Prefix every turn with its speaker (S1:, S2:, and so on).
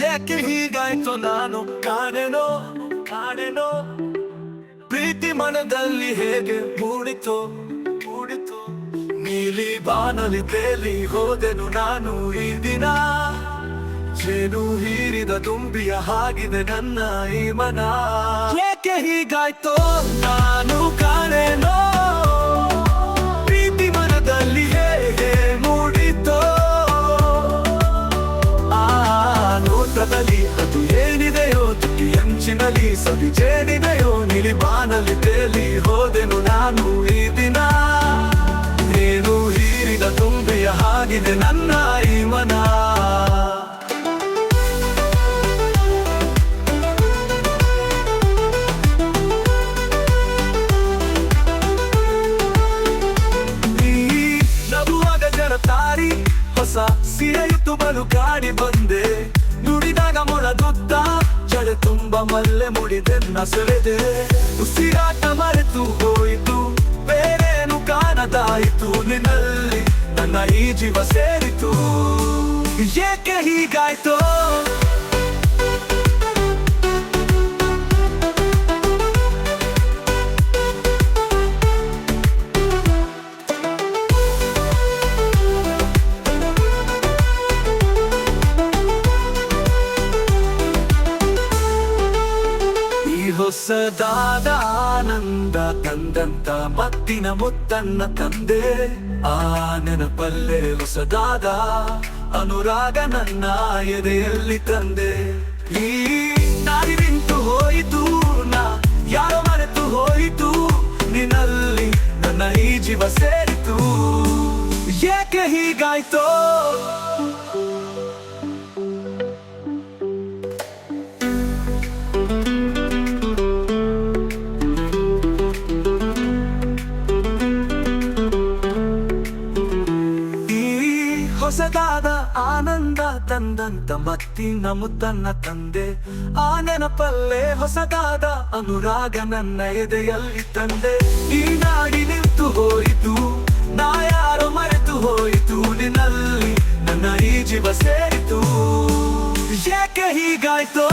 S1: ಏಕೆ ಹೀಗಾಯ್ತು ನಾನು ಕಾಣೆನೋ ಕಾಣೆನೋ ಪ್ರೀತಿ ಮನದಲ್ಲಿ ಹೇಗೆ ಮೂಡಿತು ನೀಲಿ ಬಾನಲಿ ತೇಲಿ ಹೋದೆನು ನಾನು ಈ ದಿನ ಜೇನು ಹೀರಿದ ತುಂಬಿಯ ಹಾಗಿದೆ ನನ್ನ ಈ ಮನ ಏಕೆ ಹೀಗಾಯ್ತೋ ನಾನು ಕಾಣೆನೋ ಪ್ರೀತಿ ಮನದಲ್ಲಿ ಹೇಗೆ ಮೂಡಿತೋ ಆ ನೋಟದಲ್ಲಿ ಅದು ಏನಿದೆಯೋ ತುಟಿ ಅಂಚಿನಲ್ಲಿ ಸವಿ ಜೇನಿದೆಯೋ ನಿಲಿ ಬಾನಲಿ ತೇಲಿ ಹೋದೆನು ನಾನು ಈ ದಿನ ಏನು ಹೀರಿದ ತುಂಬಿಯ ಹಾಗಿದೆ ನನ್ನ ಈ ಮನ ತಾರಿ ಹೊಸ ಸೀರೆಯಿತ್ತು ಬಲು ಗಾಡಿ ಬಂದೆ ನುಡಿದಾಗ ಮೊಳದುದ್ದ ಜಡೆ ತುಂಬ ಮಲ್ಲೆ ಮುಡಿದೆನ್ನ ಸೆಳೆದೆ ಉಸಿರಾಟ ಮರೆತು ಹೋಯಿತು ಬೇರೇನು ಕಾಣದಾಯಿತು ನಿನ್ನಲ್ಲಿ ನನ್ನ ಈ ಜೀವ ಸೇರಿತು ಏಕೆ ಹೀಗಾಯ್ತೋ ಹೊಸದಾದ ಆನಂದ ತಂದಂತ ಮತ್ತಿನ ಮುತ್ತನ್ನ ತಂದೆ ಆ ನೆನಪಲ್ಲೇ ಹೊಸದಾದ ಅನುರಾಗ ನನ್ನ ಎದೆಯಲ್ಲಿ ತಂದೆ ಈ ನಾಡಿ ನಿಂತು ಹೋಯಿತು ನಾ ಯಾರೋ ಮರೆತು ಹೋಯಿತು ನಿನ್ನಲ್ಲಿ ನನ್ನ ಈ ಜೀವ ಸೇರಿತು ಏಕೆ ಹೀಗಾಯ್ತೋ ಹೊಸದಾದ ಆನಂದ ತಂದಂತ ಮತ್ತಿನ ಮುತ್ತನ್ನ ತಂದೆ ಆ ನೆನಪಲ್ಲೇ ಹೊಸದಾದ ಅನುರಾಗ ನನ್ನ ಎದೆಯಲ್ಲಿ ತಂದೆ ಈ ನಾಡಿ ನಿಂತು ಹೋಯಿತು ನಾ ಯಾರೋ ಮರೆತು ಹೋಯಿತು ನಿನ್ನಲ್ಲಿ ನನ್ನ ಈ ಜೀವ ಸೇರಿತು ಏಕೆ ಹೀಗಾಯ್ತೋ